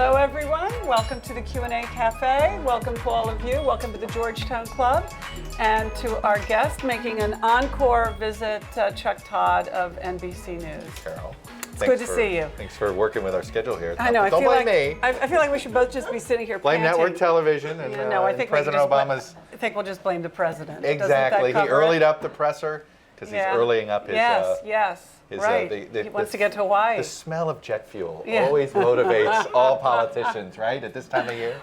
Hello, everyone. Welcome to the Q&A Café. Welcome to all of you. Welcome to the Georgetown Club. And to our guest making an encore visit, Chuck Todd of NBC News. Carol. It's good to see you. Thanks for working with our schedule here. I know. Don't blame me. I feel like we should both just be sitting here Blame panting. network television and I think President Obama's. I think we'll just blame the president. Exactly. He earlied up the presser because he's earlying up his. Yes. Right. He wants to get to Hawaii. The smell of jet fuel always motivates all politicians, right, at this time of year?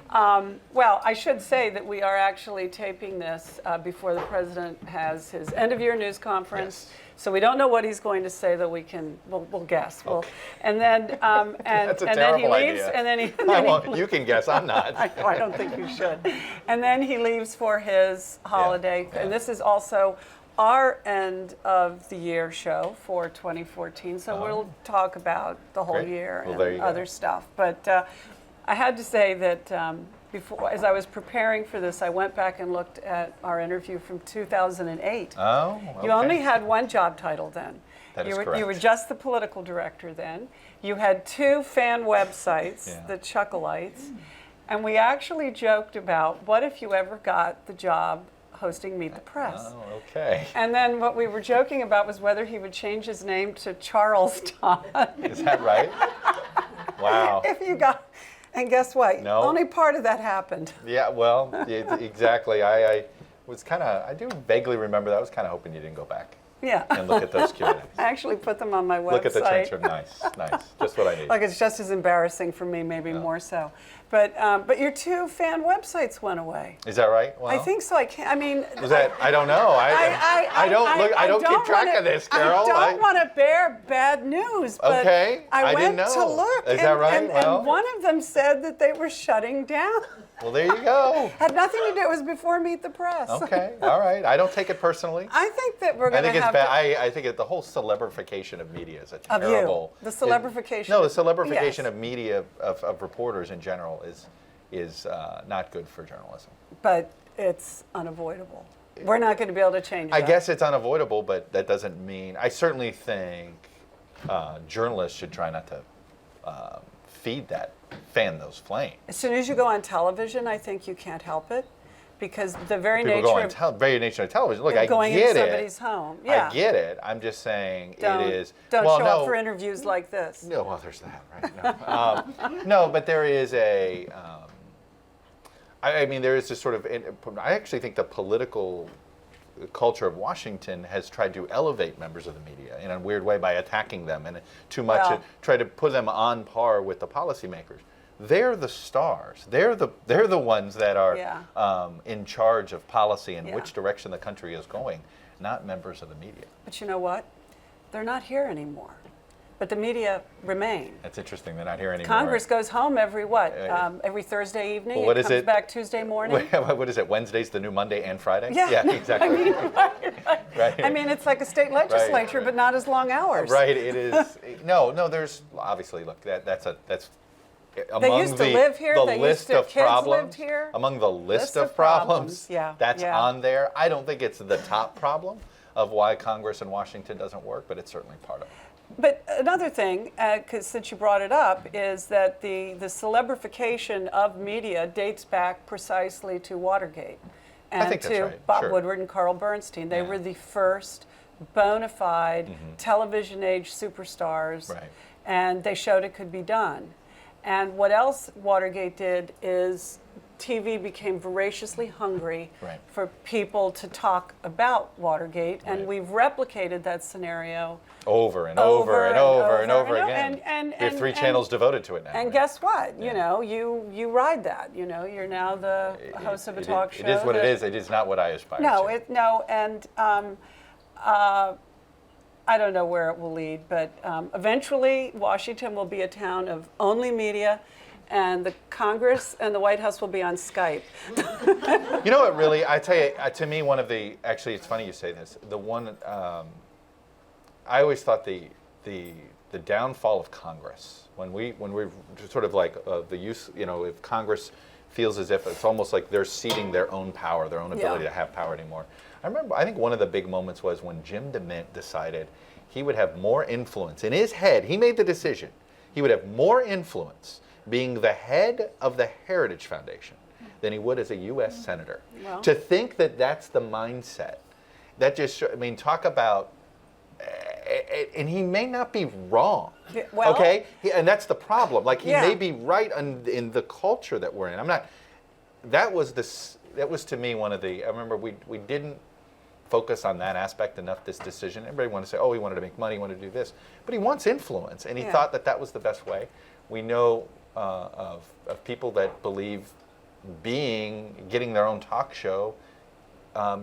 Well, I should say that we are actually taping this before the president has his end-of-year news conference. Yes. So we don't know what he's going to say, though we'll guess. Okay. And then That's a terrible idea. And then he you can guess. I'm not. I don't think you should. And then he leaves for his holiday, and this is also our end of the year show for 2014, so we'll talk about the whole year and other stuff. But I had to say that before, as I was preparing for this, I went back and looked at our interview from 2008. Oh, okay. You only had one job title then. That is correct. You were just the political director then. You had 2 fan websites, the Chuckleites, and we actually joked about what if you ever got the job hosting Meet the Press. Oh, okay. And then what we were joking about was whether he would change his name to Charles Todd. Is that right? Wow. If you got, and guess what? No. Only part of that happened. Yeah, well, exactly. I was kind of, I do vaguely remember that. I was kind of hoping you didn't go back. Yeah. And look at those Q&As. I actually put them on my website. Look at the transcript. Nice. Just what I need. Like it's just as embarrassing for me, maybe more so. But your 2 fan websites went away. Is that right? Well, I think so. I can't. I mean, was that? I don't know. I don't keep track of this, Carol. I don't want to bear bad news, but I went didn't know. to look. Is that right? And one of them said that they were shutting down. Well, there you go. Had nothing to do. It was before Meet the Press. Okay. All right. I don't take it personally. I think that we're going to have. I think it's bad. I think the whole celebrification of media is a terrible. Of you. The celebrification. No, the celebrification of media of reporters in general is not good for journalism. But it's unavoidable. We're not going to be able to change that. I guess it's unavoidable, but that doesn't mean. I certainly think journalists should try not to fan those flames. As soon as you go on television, I think you can't help it, because the very People nature go on very nature of television. Look, I going get into somebody's home. Yeah. I get it. I'm just saying it is. Don't show up for interviews like this. No, well, there's that, right? No, but there is a. I mean, there is this sort of. I actually think the political culture of Washington has tried to elevate members of the media in a weird way by attacking them and too much, and try to put them on par with the policymakers. They're the stars. They're the ones that are in charge of policy and which direction the country is going, not members of the media. But you know what? They're not here anymore. But the media remain. That's interesting. They're not here anymore. Congress goes home every Thursday evening. Well, it comes back Tuesday morning. What is it? Wednesday's the new Monday and Friday? Yeah, exactly. Right. I mean, it's like a state legislature, but not as long hours. Right. It is. No. There's obviously. Look, that's among they used to live here. The they list used to, of kids problems. lived here. Among the list of problems. That's on there. I don't think it's the top problem of why Congress in Washington doesn't work, but it's certainly part of it. But another thing, because since you brought it up, is that the celebrification of media dates back precisely to Watergate and to Bob Woodward and Carl Bernstein. They were the first bona fide television age superstars, and they showed it could be done. And what else Watergate did is TV became voraciously hungry for people to talk about Watergate, and we've replicated that scenario over and over again. And we have 3 channels devoted to it now. And guess what? You know, you ride that. You know, you're now the host of a talk show. It is what it is. It is not what I aspire to. And I don't know where it will lead, but eventually Washington will be a town of only media, and the Congress and the White House will be on Skype. You know what, really, I tell you, to me, one of the, actually, it's funny you say this, the one, I always thought the downfall of Congress, when we're sort of like the use, you know, if Congress feels as if it's almost like they're ceding their own power, their own ability to have power anymore. I think one of the big moments was when Jim DeMint decided he would have more influence. In his head, he made the decision. He would have more influence being the head of the Heritage Foundation than he would as a U.S. Senator. Well. To think that that's the mindset, that just, I mean, talk about, and he may not be wrong, well, okay? And that's the problem. Like, he yeah. may be right in the culture that we're in. I'm not, that was to me one of the, I remember we didn't focus on that aspect enough, this decision. Everybody wanted to say, oh, he wanted to make money, he wanted to do this. But he wants influence, and he yeah. thought that that was the best way. We know of people that believe getting their own talk show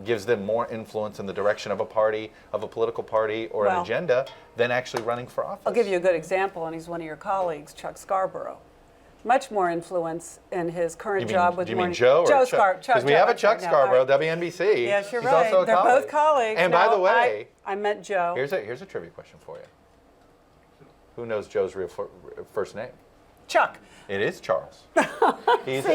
gives them more influence in the direction of a party, of a political party, or an agenda than actually running for office. I'll give you a good example, and he's one of your colleagues, Chuck Scarborough. Much more influence in his current job with Morning. Do you mean Joe? Joe Scarborough. Because we have a Chuck Scarborough, WNBC. Yes, you're He's right. also a They're colleague. both colleagues. And no, by the way, I meant Joe. Here's a trivia question for you. Who knows Joe's real first name? Chuck. It is Charles. His so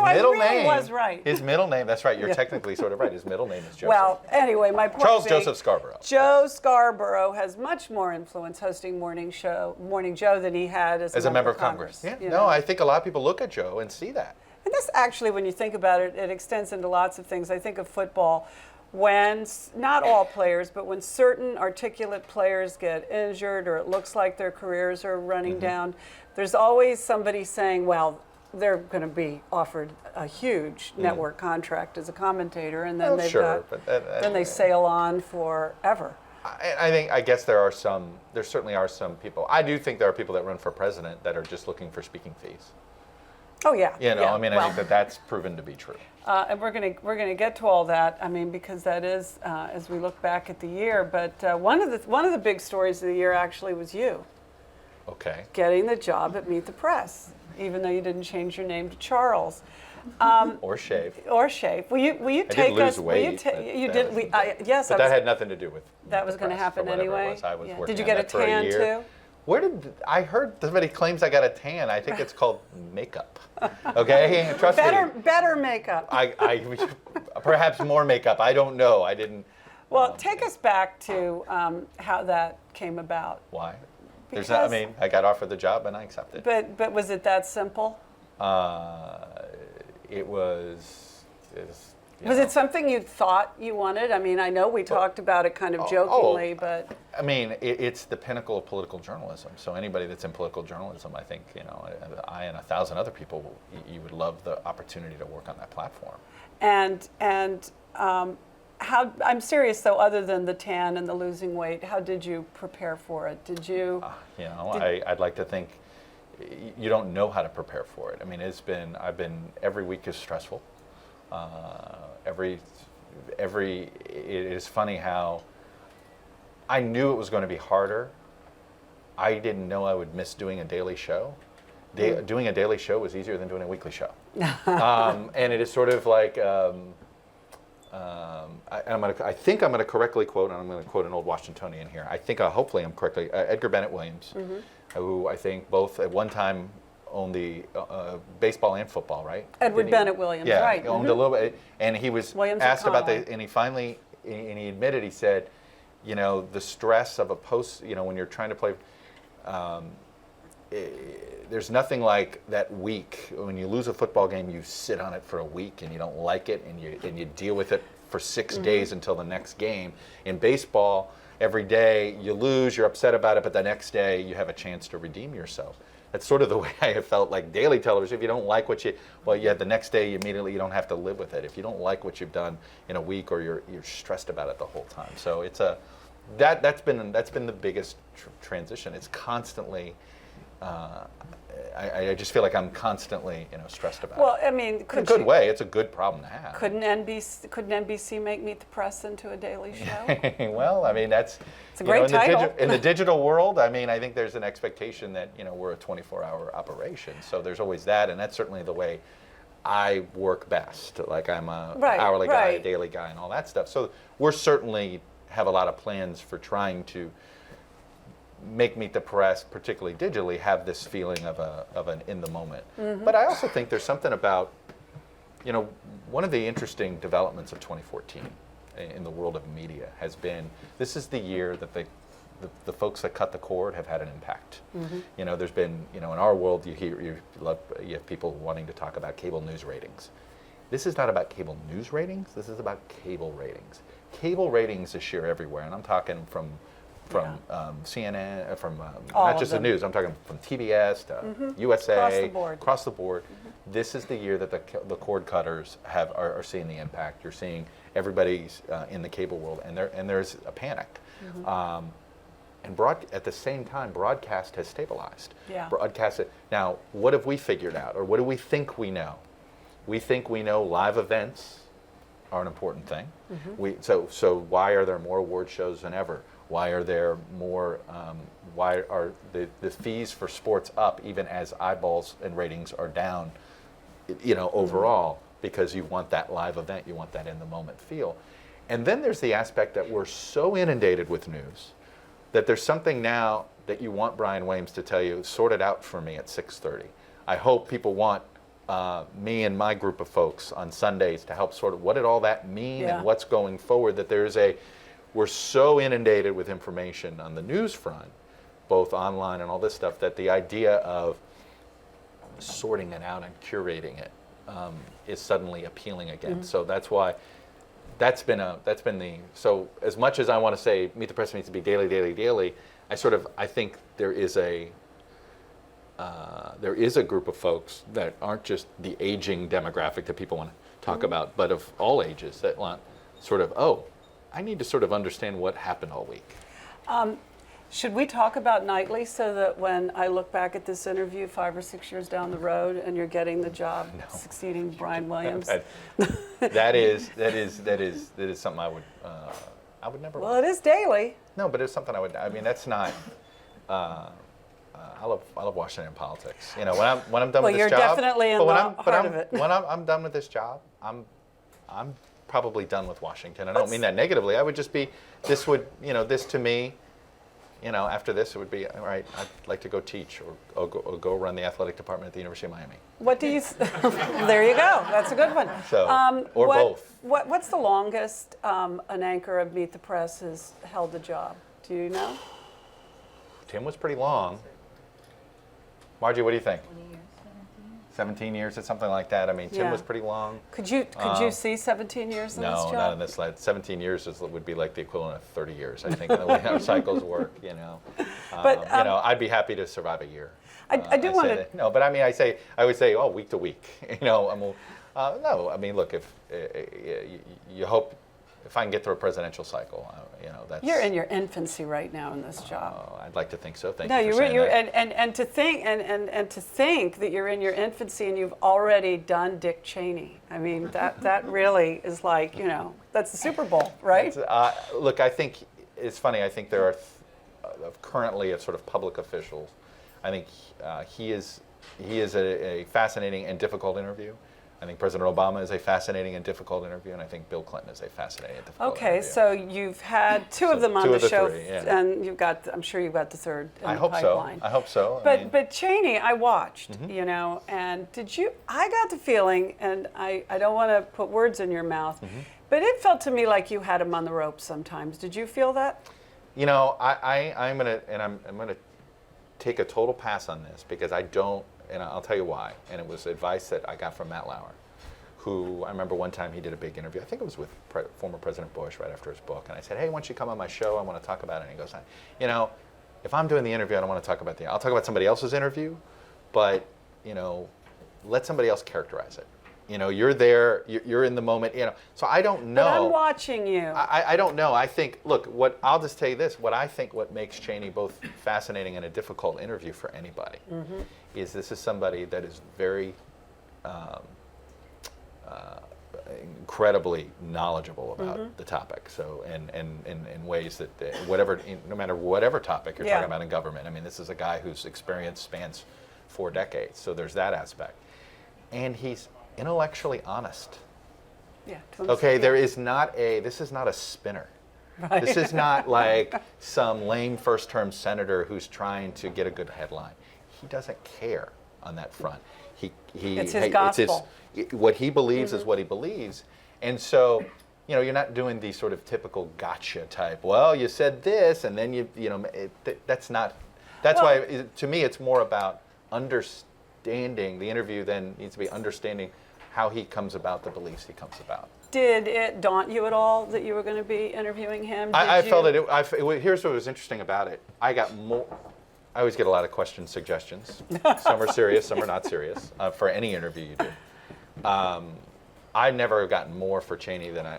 I middle really name was right. His middle name. That's right. You're technically sort of right. His middle name is Joseph. Well, anyway, my point Charles being, Joseph Scarborough. Joe Scarborough has much more influence hosting Morning Joe than he had as a member of Congress. Yeah. No, I think a lot of people look at Joe and see that. And this actually, when you think about it, it extends into lots of things. I think of football. When, not all players, but when certain articulate players get injured or it looks like their careers are running down, there's always somebody saying, well, they're going to be offered a huge network contract as a commentator, and then then they sail on forever. I guess there certainly are some people. I do think there are people that run for president that are just looking for speaking fees. Oh yeah. I mean, I think that's proven to be true. And we're gonna get to all that. I mean, because that is as we look back at the year. But one of the big stories of the year actually was you. Okay. Getting the job at Meet the Press, even though you didn't change your name to Charles. Or shave. Or shave. Will you take us? Weight, you did. Yes. But that had nothing to do with. That was going to happen anyway. I was working Did you get a tan too? Where did I heard somebody claims I got a tan? I think it's called makeup. Okay, trust me. Better makeup. I perhaps more makeup. I don't know. I didn't. Well, take us back to how that came about. Why? I got offered the job and I accepted. But was it that simple? It was. Was it something you thought you wanted? I mean, I know we talked about it kind of jokingly, but... I mean, it's the pinnacle of political journalism. So anybody that's in political journalism, I think, I and 1,000 other people, you would love the opportunity to work on that platform. And how, I'm serious though, other than the tan and the losing weight, how did you prepare for it? Did you... I'd like to think you don't know how to prepare for it. I mean, every week is stressful. It is funny how I knew it was going to be harder. I didn't know I would miss doing a daily show. Doing a daily show was easier than doing a weekly show. And it is sort of like, I think I'm going to correctly quote, and I'm going to quote an old Washingtonian here. I think, hopefully I'm correctly, Edgar Bennett Williams, who I think both at one time owned the baseball and football, right? Edward Bennett Williams, yeah, right. He owned a little bit, and he was asked about and he finally, and he admitted, he said, the stress of a post, when you're trying to play, there's nothing like that week. When you lose a football game, you sit on it for a week and you don't like it, and you deal with it for 6 days until the next game. In baseball, every day you lose, you're upset about it, but the next day you have a chance to redeem yourself. That's sort of the way I have felt like daily television. If you don't like the next day you don't have to live with it. If you don't like what you've done in a week, or you're stressed about it the whole time. So it's that's been the biggest transition. It's constantly. I just feel like I'm constantly stressed about it. Well, I mean, in a good way. It's a good problem to have. Couldn't NBC make Meet the Press into a daily show? Well, I mean, it's a great title. In the digital world, I mean, I think there's an expectation that we're a 24-hour operation. So there's always that, and that's certainly the way I work best. Like I'm a hourly guy, a daily guy, and all that stuff. So we're certainly have a lot of plans for trying to make Meet the Press, particularly digitally, have this feeling of an in the moment. But I also think there's something about, one of the interesting developments of 2014 in the world of media has been, this is the year that the folks that cut the cord have had an impact. There's been, in our world, you have people wanting to talk about cable news ratings. This is not about cable news ratings. This is about cable ratings. Cable ratings is sheer everywhere, and I'm talking from CNN, from not just the news. I'm talking from TBS to USA, across the board. This is the year that the cord cutters are seeing the impact. You're seeing everybody's in the cable world, and there's a panic. And at the same time, broadcast has stabilized. Yeah. Now, what have we figured out, or what do we think we know? We think we know live events are an important thing. So why are there more award shows than ever? Why are there more? Why are the fees for sports up even as eyeballs and ratings are down? Overall, because you want that live event, you want that in the moment feel. And then there's the aspect that we're so inundated with news that there's something now that you want Brian Williams to tell you, sort it out for me at 6:30. I hope people want me and my group of folks on Sundays to help sort of what did all that mean and what's going forward, that we're so inundated with information on the news front, both online and all this stuff, that the idea of sorting it out and curating it is suddenly appealing again. So that's why so as much as I want to say Meet the Press needs to be daily, I think there is a group of folks that aren't just the aging demographic that people want to talk about, but of all ages that want I need to sort of understand what happened all week. Should we talk about nightly so that when I look back at this interview 5 or 6 years down the road and you're getting the job succeeding Brian Williams? That is something I would never. Well, it is daily. No, but it's something I would. I mean, that's not. I love Washington politics. When I'm done with this job. Well, you're definitely in the heart of it. When I'm done with this job, I'm probably done with Washington. I don't mean that negatively. I would just be. This to me. After this, it would be, all right, I'd like to go teach or go run the athletic department at the University of Miami. What do you, there you go, that's a good one. So, both. What's the longest an anchor of Meet the Press has held the job? Do you know? Tim was pretty long. Margie, what do you think? 20 years. 17 years or something like that. I mean, Tim was pretty long. Could you see 17 years in this job? No, not in this slide. 17 years would be like the equivalent of 30 years, I think, in the way our cycles work. But I'd be happy to survive a year. I do want to. No, but I mean, I would say, week to week. No, I mean, look, if you hope. If I can get through a presidential cycle, that's. You're in your infancy right now in this job. I'd like to think so. Thank you for saying that. And to think that you're in your infancy and you've already done Dick Cheney. I mean, that really is like, that's the Super Bowl, right? Look, I think it's funny. I think there are currently sort of public officials. I think he is a fascinating and difficult interview. I think President Obama is a fascinating and difficult interview, and I think Bill Clinton is a fascinating and difficult interview. Okay, so you've had two of them on the show, three, and I'm sure you've got the third in the pipeline. I hope so. But Cheney, I watched, and I got the feeling, and I don't want to put words in your mouth, but it felt to me like you had him on the ropes sometimes. Did you feel that? I'm gonna take a total pass on this because I don't. And I'll tell you why. And it was advice that I got from Matt Lauer, who I remember one time he did a big interview. I think it was with former President Bush right after his book. And I said, hey, why don't you come on my show? I want to talk about it. And he goes, if I'm doing the interview, I don't want to talk about I'll talk about somebody else's interview, but, let somebody else characterize it. You're there, you're in the moment, So I don't know. But I'm watching you. I don't know. I think, look, I'll just tell you this. What makes Cheney both fascinating and a difficult interview for anybody is this is somebody that is very incredibly knowledgeable about the topic. So, and in ways that no matter whatever topic you're talking about in government, I mean, this is a guy whose experience spans 4 decades. So there's that aspect. And he's intellectually honest. Yeah. Okay, this is not a spinner. Right. This is not like some lame first-term senator who's trying to get a good headline. He doesn't care on that front. It's his gospel. What he believes is what he believes. And so you're not doing the sort of typical gotcha type. Well, you said this, and then that's not. That's why, to me, it's more about understanding. The interview then needs to be understanding how he comes about the beliefs he comes about. Did it daunt you at all that you were going to be interviewing him? I felt that here's what was interesting about it. I always get a lot of question suggestions. Some are serious, some are not serious, for any interview you do. I never gotten more for Cheney than I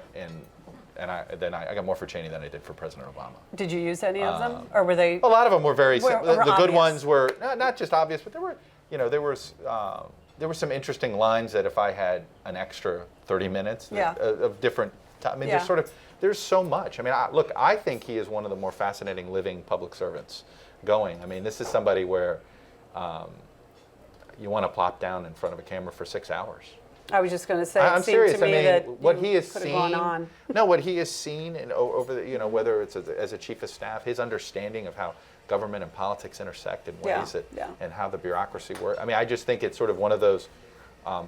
got more for Cheney than I did for President Obama. Did you use any of them, or were they? A lot of them were very. The obvious. Good ones were not just obvious, but there were some interesting lines that if I had an extra 30 minutes of different. I mean, there's so much. I mean, I think he is one of the more fascinating living public servants going. I mean, this is somebody where you want to plop down in front of a camera for 6 hours. I was just going to say, I'm serious. To me that what he has seen. Gone on. No, what he has seen over the, whether it's as a chief of staff, his understanding of how government and politics intersect in ways and how the bureaucracy works. I mean, I just think it's sort of one of those. I'm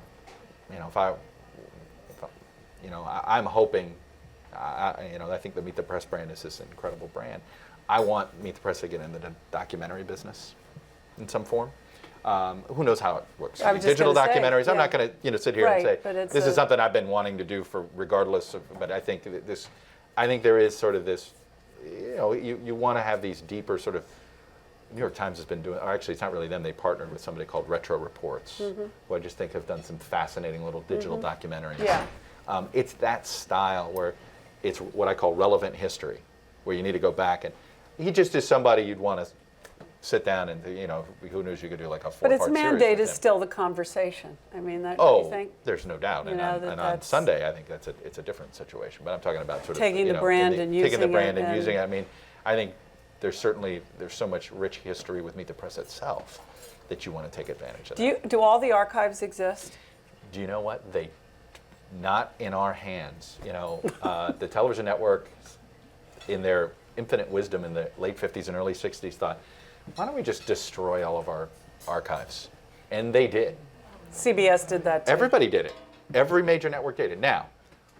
hoping. I think the Meet the Press brand is this incredible brand. I want Meet the Press to get into the documentary business in some form. Who knows how it works? Digital documentaries. I'm not going to sit here and say this is something I've been wanting to do for regardless of. But I think there is sort of this. You want to have these deeper sort of. New York Times has been doing. Or actually, it's not really them. They partnered with somebody called Retro Reports, who I just think have done some fascinating little digital documentaries. Yeah. It's that style where it's what I call relevant history, where you need to go back and he just is somebody you'd want to sit down and who knows, you could do like a 4-part series. But its mandate is still the conversation. I mean, that. Oh, you think? There's no doubt. And on Sunday, I think it's a different situation. But I'm talking about sort of taking the brand and using it. Taking the brand and using it. I mean, I think there's so much rich history with Meet the Press itself that you want to take advantage of. Do all the archives exist? Do you know what? Not in our hands. The television network, in their infinite wisdom in the late 50s and early 60s, thought, why don't we just destroy all of our archives? And they did. CBS did that too. Everybody did it. Every major network did it. Now,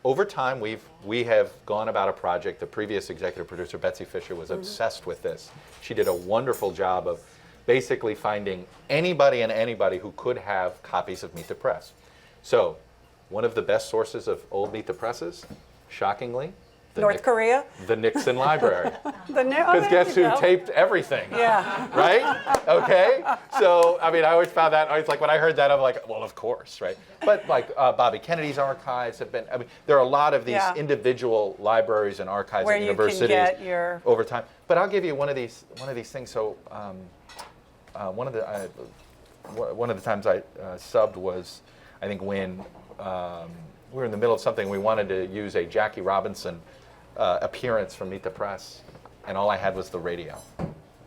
over time, we have gone about a project. The previous executive producer, Betsy Fisher, was obsessed with this. She did a wonderful job of basically finding anybody who could have copies of Meet the Press. So, one of the best sources of old Meet the Presses, shockingly, North Korea? The Nixon Library. Because guess who taped everything? Yeah. Right? Okay? So, I mean, I always found that, when I heard that, I'm like, well, of course, right? But like Bobby Kennedy's archives have been, there are a lot of these individual libraries and archives at universities where you can get over time. But I'll give you one of these things. So, one of the times I subbed was, I think when we were in the middle of something, we wanted to use a Jackie Robinson appearance from Meet the Press, and all I had was the radio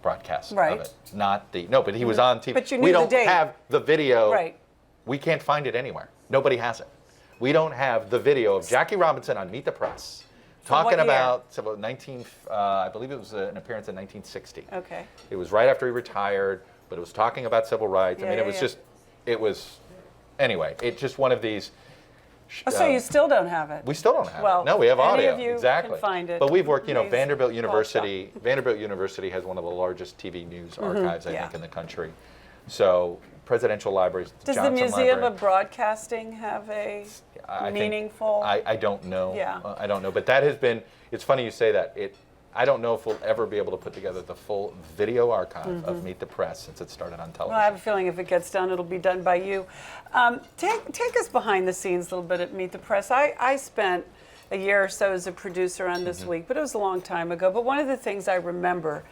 broadcast of it, but he was on TV. But you knew we don't the date. have the video. Right. We can't find it anywhere. Nobody has it. We don't have the video of Jackie Robinson on Meet the Press talking about I believe it was an appearance in 1960. Okay. It was right after he retired, but it was talking about civil rights. Anyway, it's just one of these. So you still don't have it? We still don't have it. No, we have audio. Any of you exactly. can find it. But we've worked, Vanderbilt University has one of the largest TV news archives, I think, in the country. So presidential libraries, Does Johnson the Museum Library, of Broadcasting have a meaningful? I don't know. Yeah. I don't know. But that has been, it's funny you say that. I don't know if we'll ever be able to put together the full video archive of Meet the Press since it started on television. Well, I have a feeling if it gets done, it'll be done by you. Take us behind the scenes a little bit at Meet the Press. I spent a year or so as a producer on This Week, but it was a long time ago. But one of the things I remember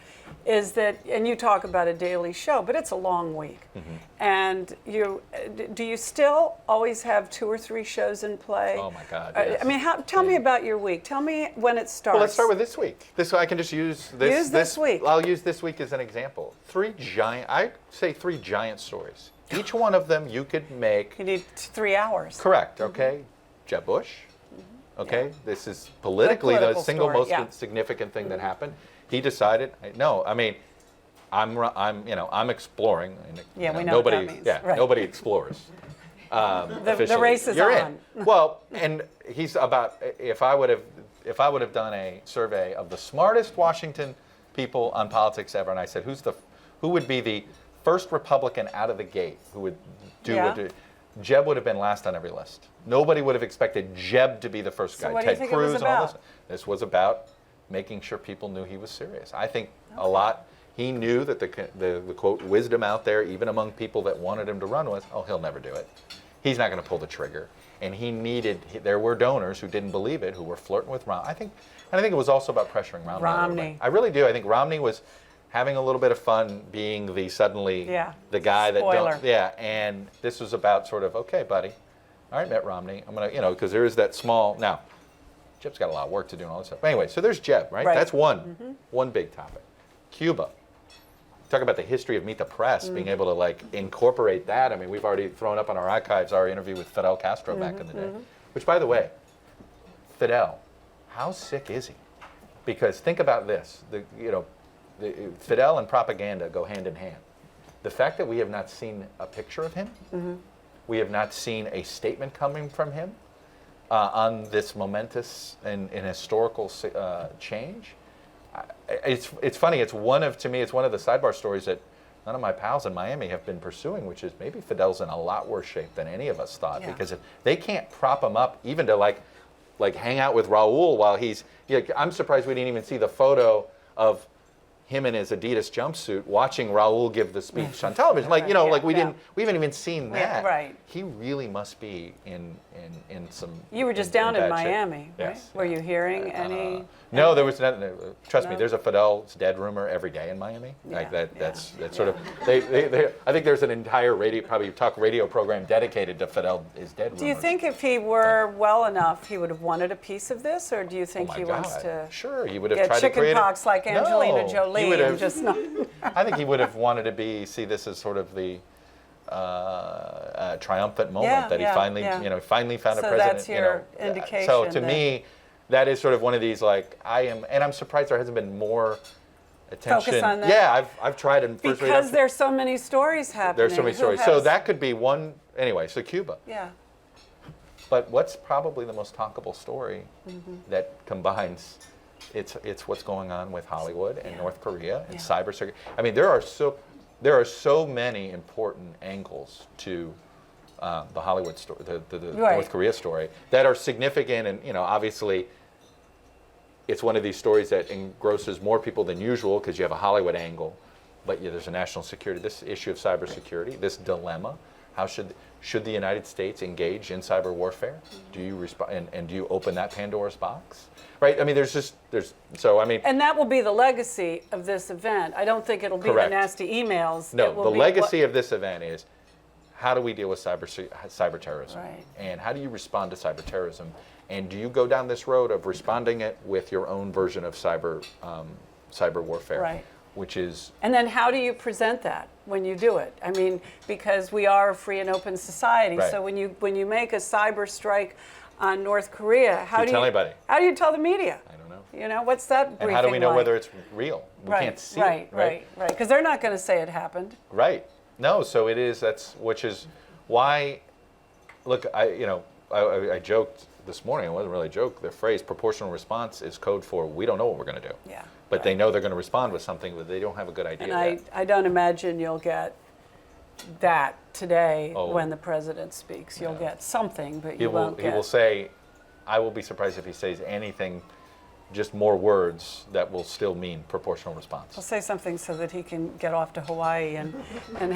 is that, and you talk about a daily show, but it's a long week. And do you still always have 2 or 3 shows in play? Oh my God, yes. I mean, tell me about your week. Tell me when it starts. Well, let's start with this week. I can just use this. Use this week. I'll use this week as an example. 3 giant stories. Each one of them you could make. You need 3 hours. Correct, okay. Jeb Bush, okay. This is politically the single most significant thing that happened. He decided, I'm exploring. We know what that means. Nobody explores. The race is you're on. in. Well, and he's about. If I would have done a survey of the smartest Washington people on politics ever, and I said, who would be the first Republican out of the gate who would do what? Jeb would have been last on every list. Nobody would have expected Jeb to be guy. What do you Ted think Cruz it was and all about? this. This was about making sure people knew he was serious. I think a lot. He knew that the quote wisdom out there, even among people that wanted him to run, was, oh, he'll never do it. He's not going to pull the trigger. And there were donors who didn't believe it, who were flirting with Romney. I think it was also about pressuring Romney. A little bit. I really do. I think Romney was having a little bit of fun being the the guy Spoiler. and this was about sort of, okay, buddy, all right, Mitt Romney, I'm going to, because there is that now, Jeb's got a lot of work to do and all this stuff. But anyway, so there's Jeb, right? That's one big topic. Cuba. Talk about the history of Meet the Press, being able to incorporate that. I mean, we've already thrown up on our archives our interview with Fidel Castro back in the day, which, by the way, Fidel, how sick is he? Because think about this, Fidel and propaganda go hand in hand. The fact that we have not seen a picture of him, we have not seen a statement coming from him on this momentous and historical change. It's funny. To me, it's one of the sidebar stories that none of my pals in Miami have been pursuing, which is maybe Fidel's in a lot worse shape than any of us thought, because if they can't prop him up even to hang out with Raul while he's. I'm surprised we didn't even see the photo of him in his Adidas jumpsuit watching Raul give the speech on television. We haven't even seen that. Right. He really must be in some. You were just down in bad shape. Miami, right? Yes. Were you hearing any? No, there was nothing. Trust me, there's a Fidel's dead rumor every day in Miami. That's sort of. They I think there's an entire talk radio program dedicated to Fidel is dead rumors. Do you think if he were well enough, he would have wanted a piece of this, or do you think he wants to? Sure, he would have get tried to create chickenpox like Angelina Jolie and just not. I think he would have wanted to see this as sort of the triumphant moment that he finally, finally found a president. So that's your indication. So to me, that is sort of one of these and I'm surprised there hasn't been more attention. Focus on that. Yeah, I've tried and because there's so many stories happening. There's so many stories. So that could be one. Anyway, so Cuba. Yeah. But what's probably the most talkable story that combines? It's what's going on with Hollywood and North Korea and cybersecurity. I mean, there are so many important angles to the Hollywood story, the North Korea story, that are significant, and obviously, it's one of these stories that engrosses more people than usual because you have a Hollywood angle, but there's a national security, this issue of cybersecurity, this dilemma. How should the United States engage in cyber warfare? Do you respond and do you open that Pandora's box? Right? I mean, And that will be the legacy of this event. I don't think it'll be the nasty emails. No, the legacy of this event is how do we deal with cyber terrorism? Right. And how do you respond to cyber terrorism? And do you go down this road of responding it with your own version of cyber warfare? Right. And then how do you present that when you do it? I mean, because we are a free and open society. Right. So when you make a cyber strike on North Korea, how do you tell anybody? How do you tell the media? I don't know. What's that briefing And how do we know like? whether it's real? We can't see it. Right. Because they're not going to say it happened. Right. No. So it is. Which is why. Look, I joked this morning. It wasn't really a joke. The phrase "proportional response" is code for we don't know what we're going to do. Yeah. But they know they're going to respond with something, but they don't have a good idea yet. I don't imagine you'll get that today when the president speaks. You'll get something, but you won't get... He will say, I will be surprised if he says anything, just more words that will still mean proportional response. He'll say something so that he can get off to Hawaii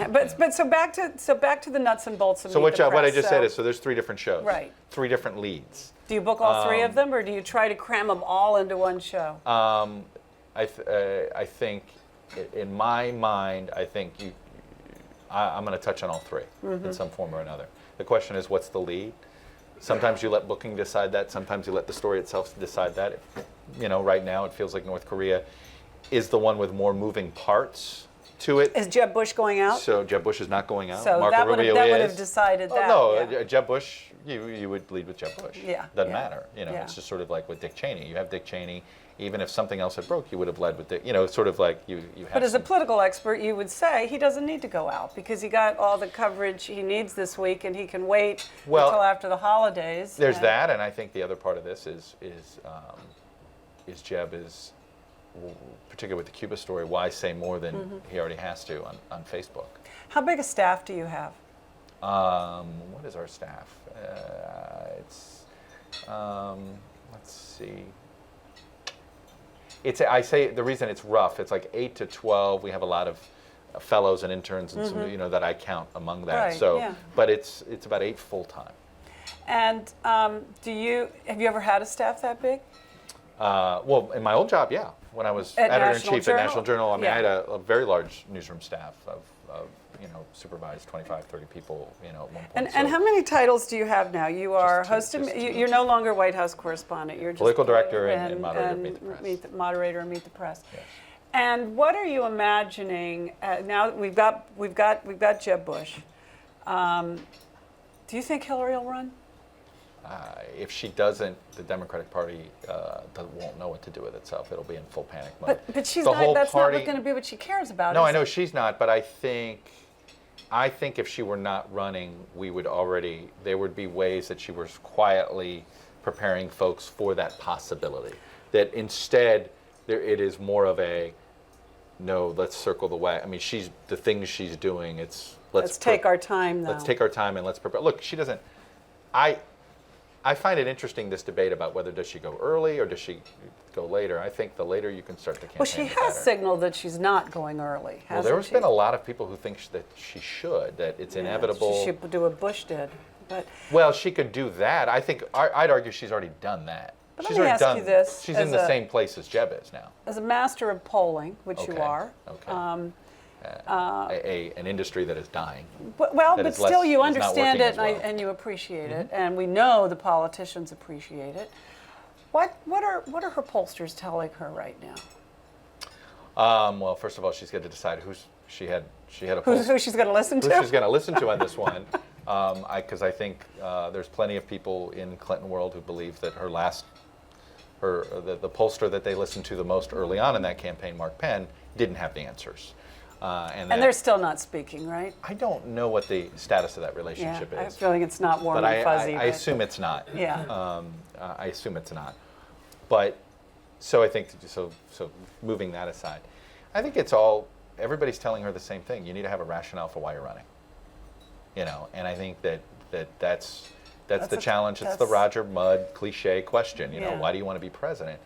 but so back to the nuts and bolts of what I just said is, there's 3 different shows. Right. 3 different leads. Do you book all 3 of them, or do you try to cram them all into one show? I think, in my mind, I'm going to touch on all 3 in some form or another. The question is, what's the lead? Sometimes you let booking decide that. Sometimes you let the story itself decide that. Right now it feels like North Korea is the one with more moving parts to it. Is Jeb Bush going out? So Jeb Bush is not going out. So Marco Rubio would have decided that. No, Jeb Bush, you would lead with Jeb Bush. Yeah. Doesn't matter. It's just sort of like with Dick Cheney. You have Dick Cheney. Even if something else had broke, you would have led with Dick. It's sort of like you have. But as a political expert, you would say he doesn't need to go out because he got all the coverage he needs this week, and he can wait until after the holidays. There's that, and I think the other part of this is Jeb is, particularly with the Cuba story, why say more than he already has to on Facebook? How big a staff do you have? What is our staff? Let's see. I say the reason it's rough. It's like 8 to 12. We have a lot of fellows and interns and some, that I count among that. Right, so, yeah. But it's about 8 full time. And have you ever had a staff that big? Well, in my old job, yeah. When I was editor-in-chief at National Journal, I had a very large newsroom staff of supervised 25, 30 people, at one point. And how many titles do you have now? You are you're no longer White House correspondent. You're just political director and moderator of Meet the Press. Moderator of Meet the Press. Yes. And what are you imagining now? We've got Jeb Bush. Do you think Hillary will run? If she doesn't, the Democratic Party won't know what to do with itself. It'll be in full panic mode. But she's not. That's not going to be what she cares about. No, I know she's not. But I think if she were not running, there would be ways that she was quietly preparing folks for that possibility. That instead, it is more of no, let's circle the wagon. I mean, the things she's doing. Let's take our time. Though. Let's take our time and let's prepare. Look, she doesn't. I find it interesting, this debate about whether does she go early or does she go later. I think the later you can start the campaign, well, she has signaled that she's not going early, hasn't she? Well, there's been a lot of people who think that she should, that it's inevitable. She should do what Bush did. But well, she could do that. I think I'd argue she's already done that. But let me ask you this. She's in the same place as Jeb is now. As a master of polling, which you are. Okay. An industry that is dying. But still, you understand it and you appreciate it, and we know the politicians appreciate it. What are her pollsters telling her right now? Well, first of all, she's got to decide who she's going to listen to. Who she's going to listen to on this one, because I think there's plenty of people in Clinton world who believe that the pollster that they listened to the most early on in that campaign, Mark Penn, didn't have the answers. And they're still not speaking, right? I don't know what the status of that relationship is. I have a feeling it's not warm and fuzzy. I assume it's not. Yeah. I assume it's not. But, so I think, so moving that aside, I think everybody's telling her the same thing. You need to have a rationale for why you're running. And I think that's the challenge. It's the Roger Mudd cliche question. Why do you want to be president?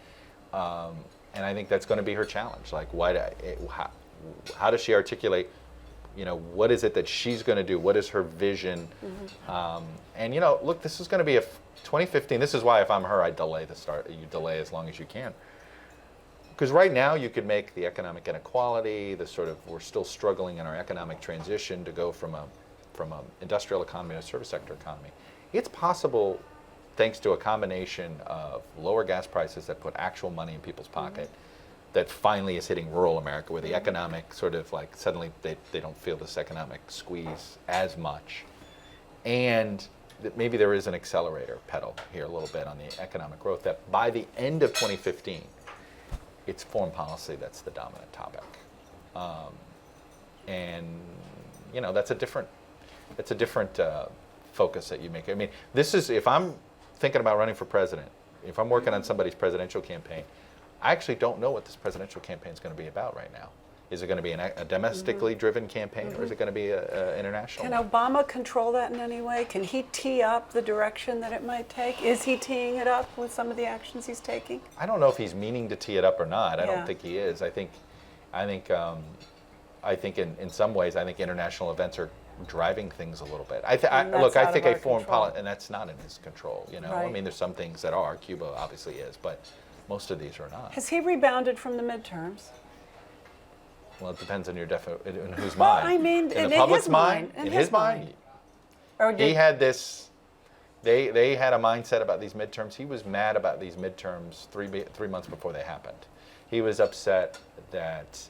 And I think that's going to be her challenge. Like, how does she articulate, what is it that she's going to do? What is her vision? And, look, this is going to be 2015. This is why if I'm her, I delay the start. You delay as long as you can. Because right now you could make the economic inequality, we're still struggling in our economic transition to go from an industrial economy to a service sector economy. It's possible, thanks to a combination of lower gas prices that put actual money in people's pocket, that finally is hitting rural America, where the economic suddenly they don't feel this economic squeeze as much. And that maybe there is an accelerator pedal here a little bit on the economic growth, that by the end of 2015, it's foreign policy that's the dominant topic. And that's a different focus that you make. I mean, if I'm thinking about running for president, if I'm working on somebody's presidential campaign, I actually don't know what this presidential campaign is going to be about right now. Is it going to be a domestically driven campaign, or is it going to be an international? Can Obama control that in any way? Can he tee up the direction that it might take? Is he teeing it up with some of the actions he's taking? I don't know if he's meaning to tee it up or not. I don't think he is. I think in some ways, I think international events are driving things a little bit. I think a foreign policy, and that's not in his control. Right. I mean, there's some things that are. Cuba obviously is, but most of these are not. Has he rebounded from the midterms? Well, it depends on in whose mind. Well, I mean, in the public's mind. In his mind. He had this. They had a mindset about these midterms. He was mad about these midterms 3 months before they happened. He was upset that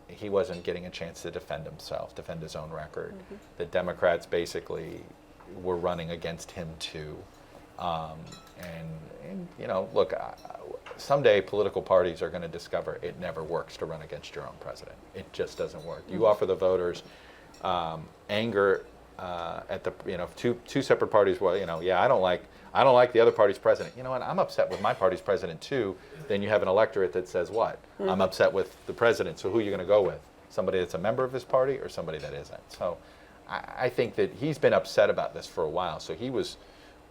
he wasn't getting a chance to defend himself, defend his own record. The Democrats basically were running against him too. And you know, look, someday political parties are going to discover it never works to run against your own president. It just doesn't work. You offer the voters anger at the, you know, two separate parties. Well, you know, yeah, I don't like the other party's president. You know what? I'm upset with my party's president too. Then you have an electorate that says what? I'm upset with the president. So who are you going to go with? Somebody that's a member of his party or somebody that isn't? So I think that he's been upset about this for a while. So he was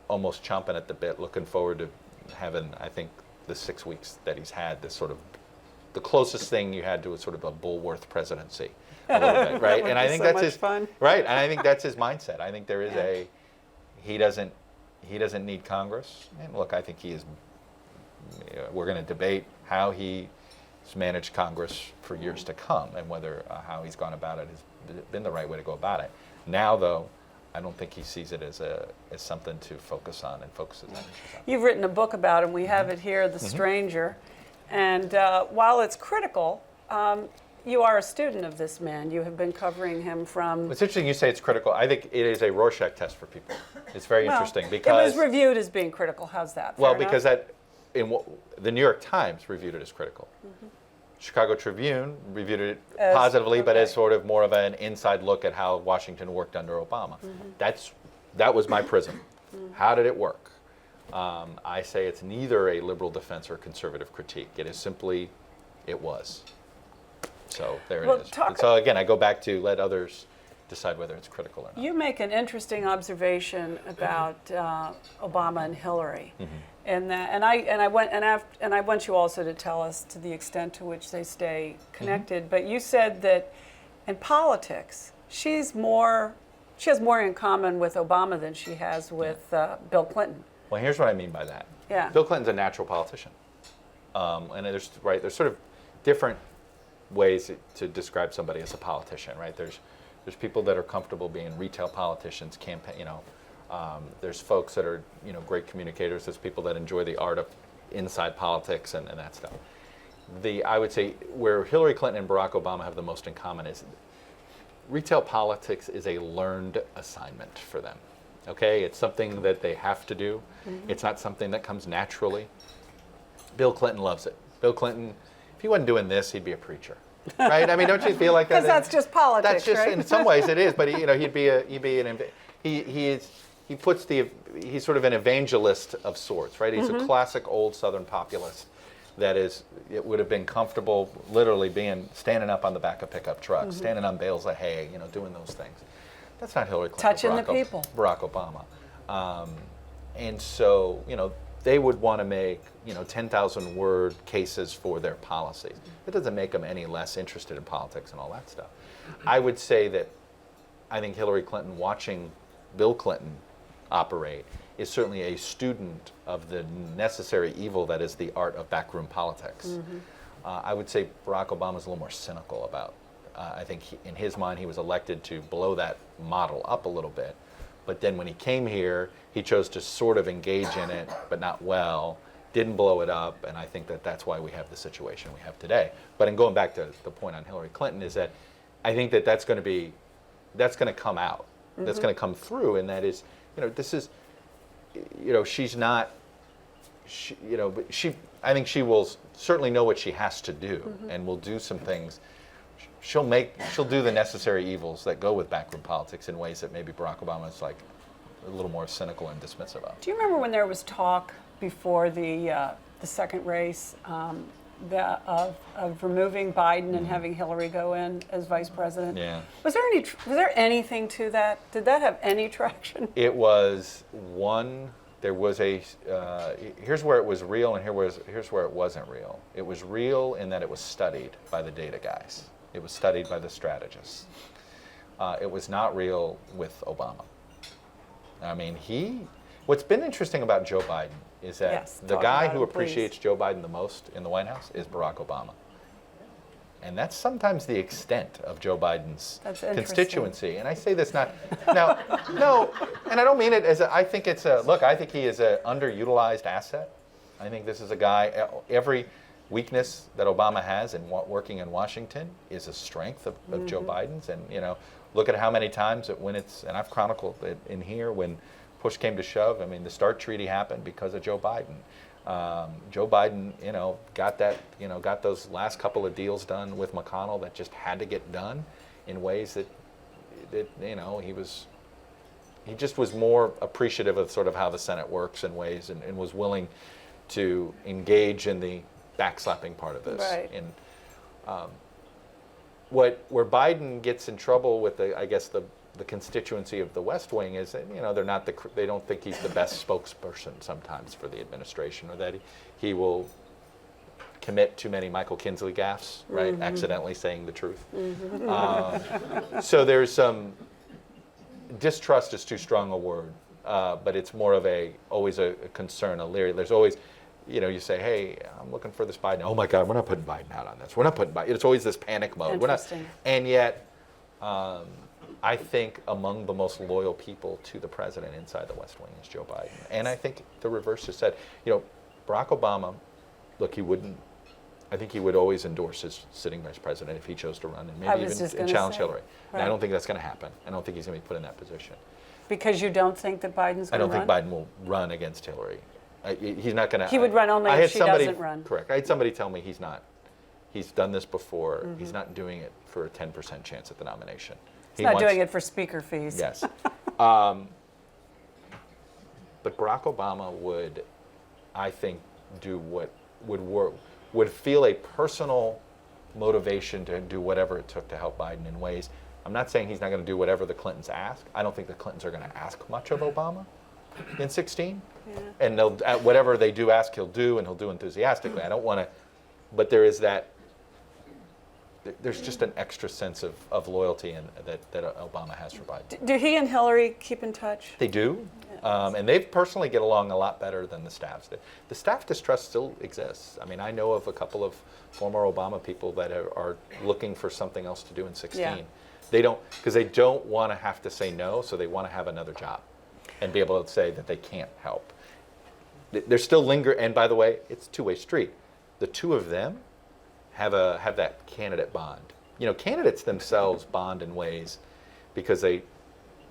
almost chomping at the bit, looking forward to having, I think, the 6 weeks that he's had, this sort of, the closest thing you had to a sort of a Bullworth presidency, a little bit, right? And I think that's his fun. Right, and I think that's his mindset. I think there is he doesn't need Congress. And look, I think he is. We're going to debate how he's managed Congress for years to come, and whether how he's gone about it has been the right way to go about it. Now, though, I don't think he sees it as something to focus on and focus his energies on. You've written a book about him. We have it here, The Stranger. And while it's critical, you are a student of this man. You have been covering him from... It's interesting you say it's critical. I think it is a Rorschach test for people. It's very interesting because... It was reviewed as being critical. How's that? Well, because the New York Times reviewed it as critical. Chicago Tribune reviewed it positively, but as sort of more of an inside look at how Washington worked under Obama. That was my prism. How did it work? I say it's neither a liberal defense or conservative critique. It is simply, it was. So there it is. So again, I go back to let others decide whether it's critical or not. You make an interesting observation about Obama and Hillary. And I want you also to tell us to the extent to which they stay connected. But you said that in politics, she has more in common with Obama than she has with Bill Clinton. Well, here's what I mean by that. Yeah. Bill Clinton's a natural politician, and there's sort of different ways to describe somebody as a politician, right? There's people that are comfortable being retail politicians, campaign, there's folks that are, great communicators. There's people that enjoy the art of inside politics and that stuff. I would say where Hillary Clinton and Barack Obama have the most in common is retail politics is a learned assignment for them. Okay, it's something that they have to do. It's not something that comes naturally. Bill Clinton loves it. Bill Clinton, if he wasn't doing this, he'd be a preacher, right? I mean, don't you feel like that? Because that's just politics, that's just, right? In some ways it is, but he's sort of an evangelist of sorts, right? He's a classic old Southern populist it would have been comfortable literally standing up on the back of pickup trucks, standing on bales of hay, doing those things. That's not Hillary Clinton. Touching the people. Barack Obama. And so, they would want to make, 10,000 word cases for their policies. It doesn't make them any less interested in politics and all that stuff. I would say that I think Hillary Clinton watching Bill Clinton operate is certainly a student of the necessary evil that is the art of backroom politics. I would say Barack Obama's a little more cynical about I think in his mind he was elected to blow that model up a little bit. But then when he came here, he chose to sort of engage in it, but not well, didn't blow it up, and I think that's why we have the situation we have today. But in going back to the point on Hillary Clinton is that I think that's going to come out. That's going to come through, and that is, this is, she's not, but I think she will certainly know what she has to do, and will do some things. She'll do the necessary evils that go with backroom politics in ways that maybe Barack Obama is like a little more cynical and dismissive of. Do you remember when there was talk before the second race of removing Biden and having Hillary go in as vice president? Yeah. Was there anything to that? Did that have any traction? It was one. There was here's where it was real, and here's where it wasn't real. It was real in that it was studied by the data guys. It was studied by the strategists. It was not real with Obama. I mean, what's been interesting about Joe Biden is that the guy who appreciates Joe Biden the most in the White House is Barack Obama. And that's sometimes the extent of Joe Biden's constituency. And I say this no, and I don't mean it as I think I think he is an underutilized asset. I think this is a guy, weakness that Obama has in working in Washington is a strength of Joe Biden's. And, look at how many times and I've chronicled it in here, when push came to shove, I mean, the START treaty happened because of Joe Biden. Joe Biden, got those last couple of deals done with McConnell that just had to get done in ways that he just was more appreciative of sort of how the Senate works in ways, and was willing to engage in the backslapping part of this. Right. And where Biden gets in trouble with the constituency of the West Wing is that, they don't think he's the best spokesperson sometimes for the administration, or that he will commit too many Michael Kinsley gaffes, right? Accidentally saying the truth. So there's some distrust is too strong a word, but it's more of always a concern, a leery. There's always, you say, hey, I'm looking for this Biden. Oh my God, we're not putting Biden out on this. We're not putting Biden. It's always this panic mode. Interesting. And yet, I think among the most loyal people to the president inside the West Wing is Joe Biden. And I think the reverse is said. Barack Obama, look, I think he would always endorse his sitting vice president if he chose to run, and maybe even challenge Hillary. Right. And I don't think that's going to happen. I don't think he's going to be put in that position. Because you don't think that Biden's going to run? I don't think Biden will run against Hillary. He's not going to. He would run only if she doesn't run. Correct. I had somebody tell me he's not. He's done this before. He's not doing it for a 10% chance at the nomination. He's not doing it for speaker fees. Yes. But Barack Obama would, I think, do what would feel a personal motivation to do whatever it took to help Biden in ways. I'm not saying he's not going to do whatever the Clintons ask. I don't think the Clintons are going to ask much of Obama in 2016. Yeah. And whatever they do ask, he'll do, and he'll do enthusiastically. I don't want to, but there is that. There's just an extra sense of loyalty that Obama has for Biden. Do he and Hillary keep in touch? They do, and they personally get along a lot better than the staffs did. The staff distrust still exists. I mean, I know of a couple of former Obama people that are looking for something else to do in 2016. Yeah. They don't want to have to say no, so they want to have another job and be able to say that they can't help. They're still and by the way, it's a two-way street. The two of them have that candidate bond. Candidates themselves bond in ways because they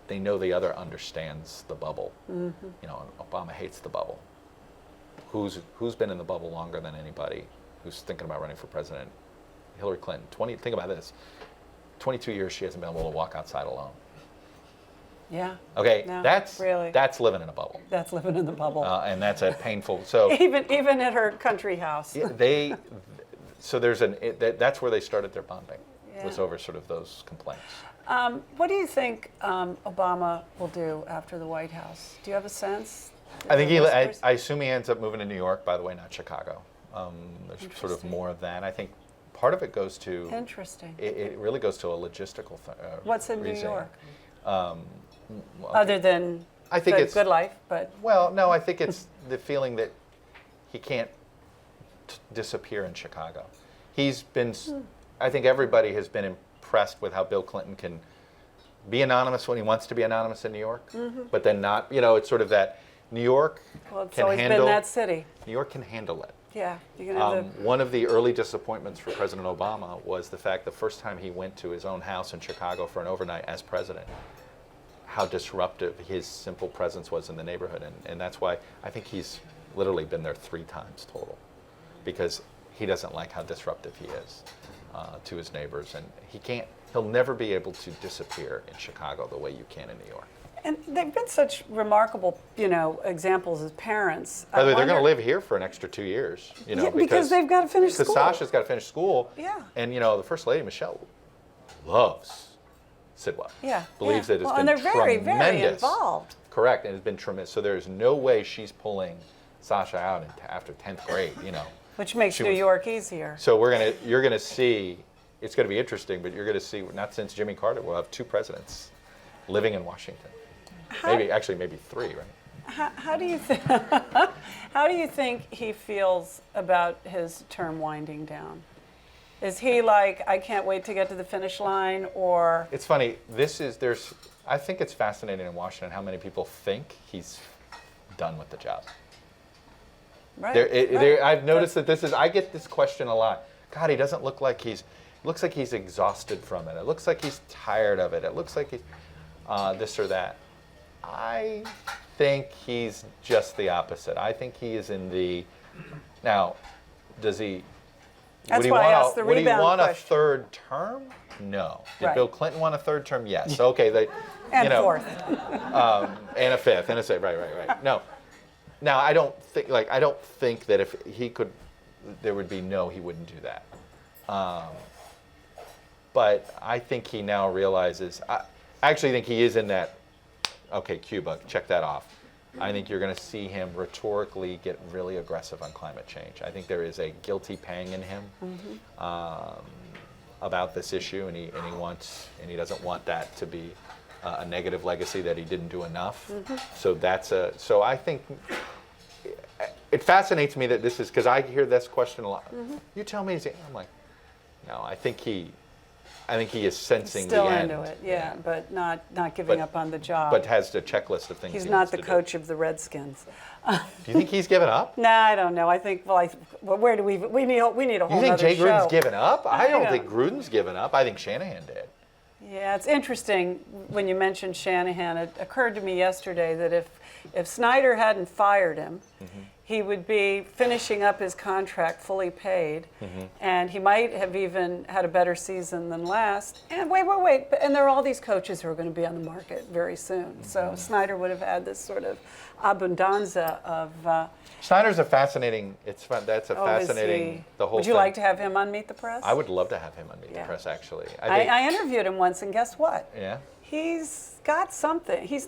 know the other understands the bubble. Obama hates the bubble. Who's been in the bubble longer than anybody who's thinking about running for president? Hillary Clinton. Think about this. 22 years she hasn't been able to walk outside alone. Yeah. Okay, no, that's living in a bubble. That's living in the bubble. And that's a painful. So even at her country house. So that's where they started their bonding. Yeah. Was over sort of those complaints. What do you think Obama will do after the White House? Do you have a sense? I think I assume he ends up moving to New York. By the way, not Chicago. There's sort of more of that. I think part of it goes to. Interesting. It really goes to a logistical. What's in New York? Well, other than I think it's good life, but no, I think it's the feeling that he can't disappear in Chicago. I think everybody has been impressed with how Bill Clinton can be anonymous when he wants to be anonymous in New York, but then not. It's sort of that New York it's always been that city. New York can handle it. Yeah, one of the early disappointments for President Obama was the fact the first time he went to his own house in Chicago for an overnight as president, how disruptive his simple presence was in the neighborhood. And that's why I think he's literally been there 3 times total, because he doesn't like how disruptive he is to his neighbors. And he'll never be able to disappear in Chicago the way you can in New York. And they've been such remarkable, examples as parents. By the way, they're going to live here for an extra 2 years, because they've got to finish school. Because Sasha's got to finish school. Yeah. And, the First Lady, Michelle, loves Sidwell. Yeah. Believes that it's been and they're very, tremendous. Very involved. Correct, and it's been tremendous. So there's no way she's pulling Sasha out after 10th grade, Which makes New York easier. So you're going to see, it's going to be interesting, but you're going to see, not since Jimmy Carter, we'll have 2 presidents living in Washington. Maybe 3, right? How do you how do you think he feels about his term winding down? Is he like, I can't wait to get to the finish line, or? It's funny. I think it's fascinating in Washington how many people think he's done with the job. Right. I've noticed that I get this question a lot. God, he doesn't look like looks like he's exhausted from it. It looks like he's tired of it. It looks like he's this or that. I think he's just the opposite. I think he is now, does he, That's why I asked the would he rebound want a question. third term? No. Did Right. Bill Clinton want a third term? Yes. Okay. And fourth. And a fifth, and a sixth. Right. No. Now, I don't think that if he could, there would be he wouldn't do that. But I think he now realizes, I actually think he is in that, okay, Cuba, check that off. I think you're going to see him rhetorically get really aggressive on climate change. I think there is a guilty pang in him about this issue, and he doesn't want that to be a negative legacy that he didn't do enough. So I think it fascinates me that this is, because I hear this question a lot. You tell me, I'm like, no, I think he is sensing Still the end. into it, yeah, but not giving up on the job. But has a checklist of things. He's not the coach of the Redskins. Do you think he's given up? Nah, I don't know. I think, where do we need a whole You think other Jay show. Gruden's given up? I don't know. think Gruden's given up. I think Shanahan did. Yeah, it's interesting when you mentioned Shanahan. It occurred to me yesterday that if Snyder hadn't fired him, he would be finishing up his contract fully paid, and he might have even had a better season than last. And wait. And there are all these coaches who are going to be on the market very soon. So Snyder would have had this sort of abundanza of... Snyder's a fascinating, it's fun. That's a Oh, fascinating, the whole Would you thing. like to have him on Meet the Press? I would love to have him on Meet Yeah. the Press, actually. I interviewed him once, and guess what? Yeah? He's got something. He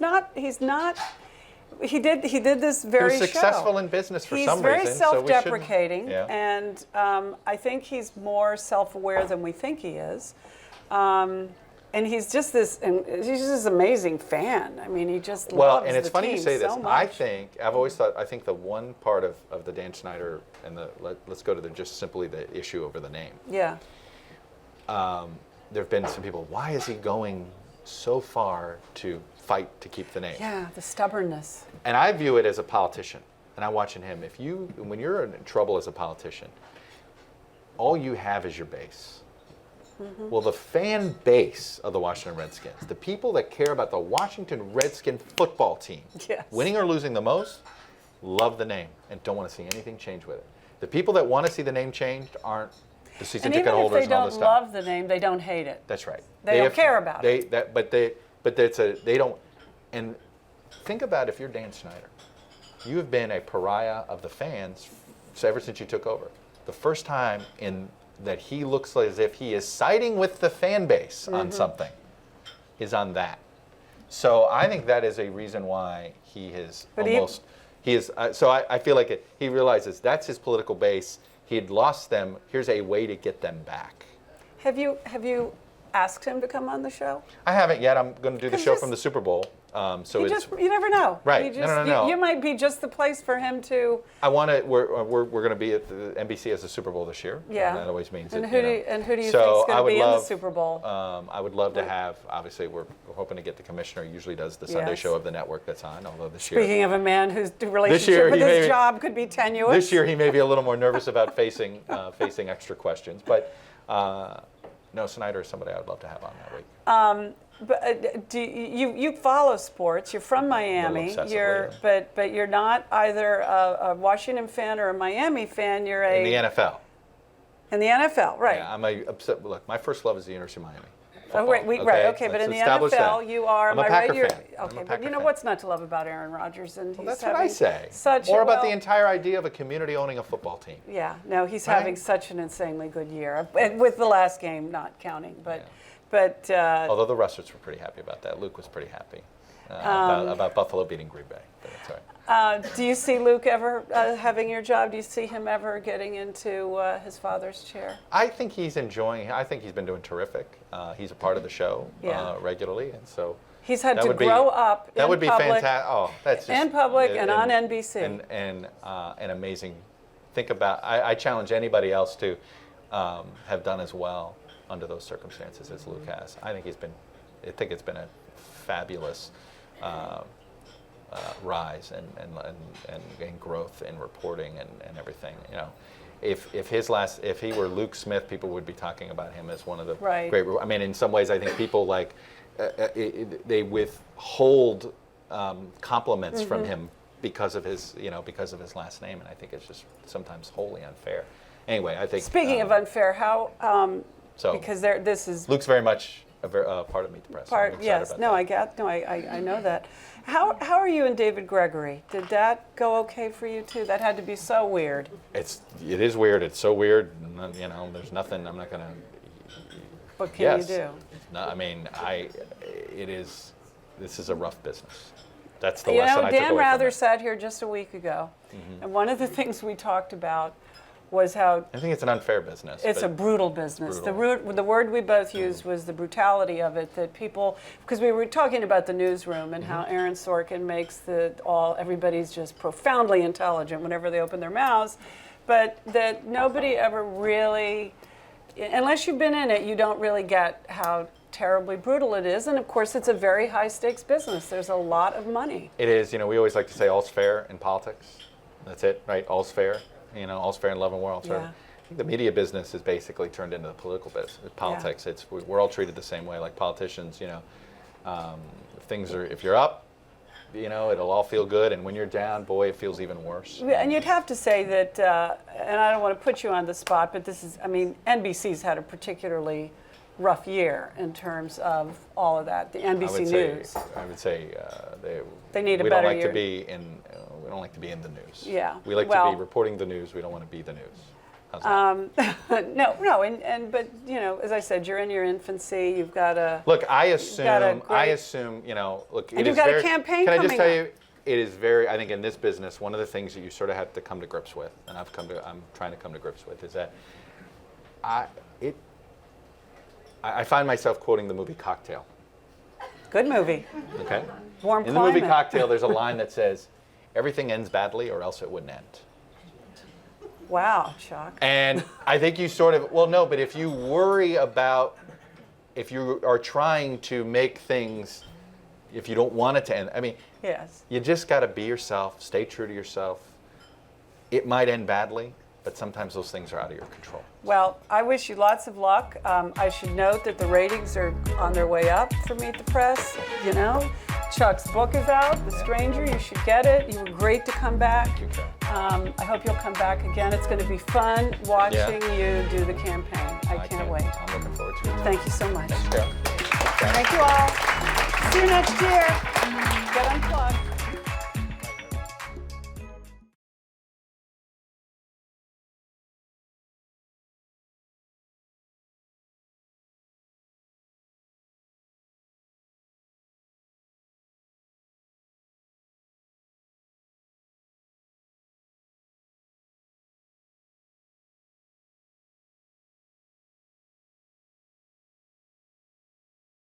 did this very He was successful in business for some reason. He's very so we shouldn't- self-deprecating, Yeah. and I think he's more self-aware than we think he is. And he's just this amazing fan. I mean, he just loves and it's the funny team you say this. so much. I think the one part of the Dan Snyder and let's go to just simply the issue over the name. Yeah. There have been some people, why is he going so far to fight to keep the name? Yeah, the stubbornness. And I view it as a politician, and I'm watching him. When you're in trouble as a politician, all you have is your base. Well, the fan base of the Washington Redskins, the people that care about the Washington Redskin football team, Yes. winning or losing the most, love the name and don't want to see anything change with it. The people that want to see the name changed aren't the season ticket holders and all this And stuff. even if they don't love the name, they don't hate it. That's right. They don't care about it. They don't. And think about if you're Dan Snyder, you have been a pariah of the fans ever since you took over. The first time that he looks as if he is siding with the fan base on something is on that. So I think that is a reason why he has so I feel like he realizes that's his political base. He had lost them. Here's a way to get them back. Have you asked him to come on the show? I haven't yet. I'm going to do the show from the Super Bowl. You never know. Right. No. You might be just the place for him to. We're going to be at the NBC as the Super Bowl this year. Yeah. And that always means and it. who do you think is going to be in the Super Bowl? I would love to have. Obviously, we're hoping to get the commissioner. He usually does the Sunday Yes. show of the network that's on. Although this year. Speaking of a man whose relationship with his job could be tenuous. This year he may be a little more nervous about facing extra questions, but. No, Snyder is somebody I would love to have on that week. But you follow sports? You're from Miami. But you're not either a Washington fan or a Miami fan. You're in the NFL. In the NFL, right? Yeah, look, my first love is the University of Miami. Oh, right, but in the NFL, you are. I'm a Packer fan. Okay, but you know what's not to love about Aaron Rodgers, and that's what I say. About the entire idea of a community owning a football team. Yeah, no, he's having such an insanely good year, and with the last game not counting, but. Although the Rustards were pretty happy about that. Luke was pretty happy about Buffalo beating Green Bay. But that's all right. Do you see Luke ever having your job? Do you see him ever getting into his father's chair? I think he's enjoying. I think he's been doing terrific. He's a part of the show regularly, and so he's had to grow up. That would be fantastic. Oh, that's just in public and on NBC. And amazing. Think about. I challenge anybody else to have done as well under those circumstances as Luke has. I think it's been a fabulous rise and growth in reporting and everything. You know, if he were Luke Smith, people would be talking about him as one of the right. great. I mean, in some ways, I think people they withhold compliments from him because of his last name, and I think it's just sometimes wholly unfair. Anyway, I think. Speaking of unfair, how because this is Luke's very much a part of Meet the Press. Yes, no, I know that. How are you and David Gregory? Did that go okay for you too? That had to be so weird. It is weird. It's so weird. You know, there's nothing. I'm not gonna. What can you do? No, I mean, This is a rough business. That's the lesson I took away Dan from Rather it. sat here just a week ago, and one of the things we talked about was how I think it's an unfair business. It's a brutal business. Brutal. The word we both used was the brutality of it. That people, because we were talking about the newsroom and how Aaron Sorkin makes everybody's just profoundly intelligent whenever they open their mouths, but that nobody ever really, unless you've been in it, you don't really get how terribly brutal it is. And of course, it's a very high stakes business. There's a lot of money. It is. You know, we always like to say all's fair in politics. That's it, right? All's fair. You know, all's fair in love and war. All's fair. I think the media business is basically turned into the political business. Politics. Yeah. We're all treated the same way. Like politicians, you know, if you're up, you know, it'll all feel good, and when you're down, boy, it feels even worse. And you'd have to say that, and I don't want to put you on the spot, but NBC's had a particularly rough year in terms of all of that. The NBC News. I would say they need a better year. We don't like to be in the news. Yeah. We like to be reporting the news. We don't want to be the news. How's that? No, but you know, as I said, you're in your infancy. You've got a look. I assume. You know, look. And you've got a campaign coming up. Can I just tell you? It is very. I think in this business, one of the things that you sort of have to come to grips with, and I'm trying to come to grips with, is that I find myself quoting the movie Cocktail. Good movie. Okay. Warm In climate. the movie Cocktail, there's a line that says, "Everything ends badly, or else it wouldn't end." Wow, Chuck. And I think you but if you worry about, if you are trying to make things, if you don't want it to end, I mean, yes, you just got to be yourself, stay true to yourself. It might end badly, but sometimes those things are out of your control. Well, I wish you lots of luck. I should note that the ratings are on their way up for Meet the Press. You know, Chuck's book is out, The Stranger. You should get it. You were great to come back. Thank you, Carol. I hope you'll come back again. It's going to be fun watching you do the campaign. I can't wait. I'm looking forward to it. Thank you so much. Thanks, Carol. Thank you all. See you next year.